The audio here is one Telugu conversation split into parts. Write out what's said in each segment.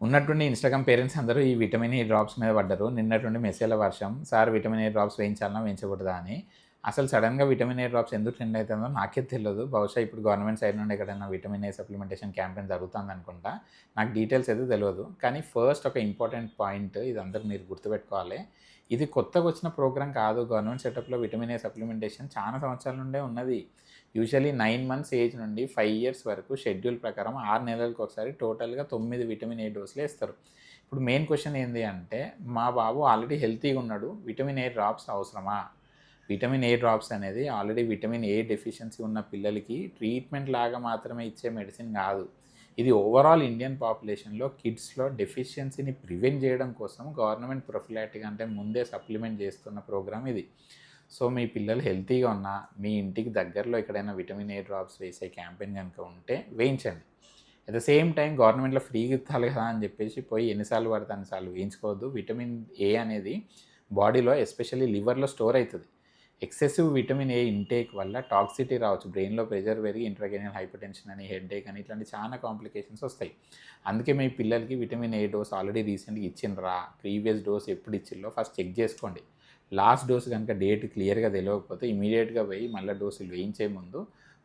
ఉన్నట్టుండి ఇన్‌స్టాగ్రామ్ పేరెంట్స్ అందరూ ఈ విటమిన్ ఈ డ్రాప్స్ మీద పడ్డారు. నిన్నటుండి మెసేజ్‌ల వర్షం. సార్ విటమిన్ ఏ డ్రాప్స్ వేయించాలనా? వేయించకూడదా అని. అసలు సడెన్‌గా విటమిన్ ఏ డ్రాప్స్ ఎందుకు ట్రెండ్ అయితుందో నాకే తెలీదు. బహుశా ఇప్పుడు గవర్నమెంట్ సైడ్ నుండి ఎక్కడైనా విటమిన్ ఏ సప్లిమెంటేషన్ క్యాంపెయిన్ జరుగుతుందనుకుంటా. నాకు డీటెయిల్స్ అయితే తెలవదు. కానీ ఫస్ట్ ఒక ఇంపార్టెంట్ పాయింట్ ఇది అందరూ మీరు గుర్తుపెట్టుకోవాలి. ఇది కొత్తగొచ్చిన ప్రోగ్రామ్ కాదు. గవర్నమెంట్ సెటప్‌లో విటమిన్ ఏ సప్లిమెంటేషన్ చాలా సంవత్సరాల నుండే ఉన్నది. యూజువల్లీ 9 మంత్స్ ఏజ్ నుండి 5 ఇయర్స్ వరకు షెడ్యూల్ ప్రకారం 6 నెలలకు ఒకసారి టోటల్‌గా 9 విటమిన్ ఏ డోసులు ఏస్తారు. ఇప్పుడు మెయిన్ క్వెషన్ ఏంది అంటే, మా బాబు ఆల్రెడీ హెల్తీగా ఉన్నాడు. విటమిన్ ఏ డ్రాప్స్ అవసరమా? విటమిన్ ఏ డ్రాప్స్ అనేది ఆల్రెడీ విటమిన్ ఏ డెఫిషియన్సీ ఉన్న పిల్లలకి ట్రీట్మెంట్ లాగా మాత్రమే ఇచ్చే మెడిసిన్ కాదు. ఇది ఓవరాల్ ఇండియన్ పాపులేషన్‌లో కిడ్స్‌లో డెఫిషియన్సీని ప్రివెంట్ చేయడం కోసం గవర్నమెంట్ ప్రొఫిలాక్టిక్ అంటే ముందే సప్లిమెంట్ చేస్తున్న ప్రోగ్రామ్ ఇది. సో మీ పిల్లలు హెల్తీగా ఉన్నా, మీ ఇంటికి దగ్గరలో ఎక్కడైనా విటమిన్ ఏ డ్రాప్స్ వేసే క్యాంపెయిన్ గనుక ఉంటే వేయించండి. అట్ ద సేమ్ టైం గవర్నమెంట్‌లో ఫ్రీగా ఇత్తాలి కదా అని చెప్పేసి పోయి ఎన్నిసార్లు పడితే అన్నిసార్లు వేయించుకోవద్దు. విటమిన్ ఏ అనేది బాడీలో ఎస్పెషల్లీ లివర్‌లో స్టోర్ అయితది. ఎక్సెసివ్ విటమిన్ ఏ ఇంటేక్ వల్ల టాక్సిటీ రావచ్చు. బ్రెయిన్‌లో ప్రెషర్ పెరిగి ఇంట్రాక్రేనియల్ హైపర్‌టెన్షన్ అని, హెడ్‌ఏక్ అని ఇట్లాంటి చాలా కాంప్లికేషన్స్ వస్తాయి. అందుకే మీ పిల్లలకి విటమిన్ ఏ డోస్ ఆల్రెడీ రీసెంట్‌గా ఇచ్చిండ్రా? ప్రీవియస్ డోస్ ఎప్పుడు ఇచ్చిల్లో ఫస్ట్ చెక్ చేసుకోండి. లాస్ట్ డోస్ కనుక డేట్ క్లియర్‌గా తెలవకపోతే ఇమ్మీడియేట్‌గా పోయి మళ్ళీ డోసులు వేయించే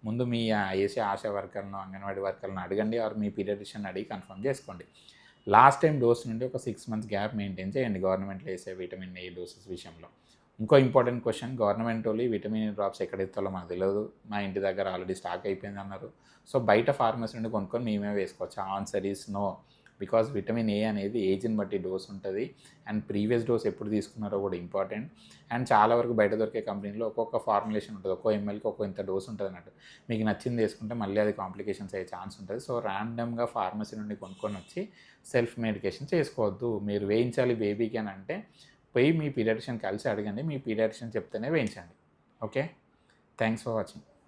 ముందు మీ ఏసే ఆశా వర్కర్‌నో, అంగన్వాడీ వర్కర్‌లను అడగండి ఆర్ మీ పీడియాట్రిషియన్ అడిగి కన్ఫర్మ్ చేసుకోండి. లాస్ట్ టైం డోస్ నుండి ఒక 6 మంత్స్ గ్యాప్ మెయింటైన్ చేయండి గవర్నమెంట్‌లో ఏసే విటమిన్ ఏ డోసెస్ విషయంలో. ఇంకో ఇంపార్టెంట్ క్వెషన్, గవర్నమెంటోళ్ళు విటమిన్ ఏ డ్రాప్స్ ఎక్కడ ఇస్తారో మనకు తెలవదు. మా ఇంటి దగ్గర ఆల్రెడీ స్టాక్ అయిపోయిందన్నారు. సో బయట ఫార్మసీ నుండి కొనుక్కొని మేమే వేసుకోవచ్చు. Answer is no. Because vitamin A అనేది ఏజ్‌ని బట్టి డోస్ ఉంటుంది. అండ్ ప్రీవియస్ డోస్ ఎప్పుడు తీసుకున్నారో కూడా ఇంపార్టెంట్. అండ్ చాలా వరకు బయట దొరికే కంపెనీలో ఒక్కొక్క ఫార్ములేషన్ ఉంటుంది. ఒక్కో ఎంఎల్‌కి ఒక్కో ఇంత డోస్ ఉంటదన్నట్టు. మీకు నచ్చింది వేసుకుంటే మళ్ళీ అది కాంప్లికేషన్స్ అయ్యే ఛాన్స్ ఉంటుంది. సో ర్యాండమ్‌గా ఫార్మసీ నుండి కొనుక్కొని వచ్చి సెల్ఫ్ మెడికేషన్ చేసుకోవద్దు. మీరు వేయించాలి బేబీకి అని అంటే పోయి మీ పీడియాట్రిషియన్ కలిసి అడగండి. మీ పీడియాట్రిషియన్ చెప్తేనే వేయించండి. ఓకే. Thanks for watching.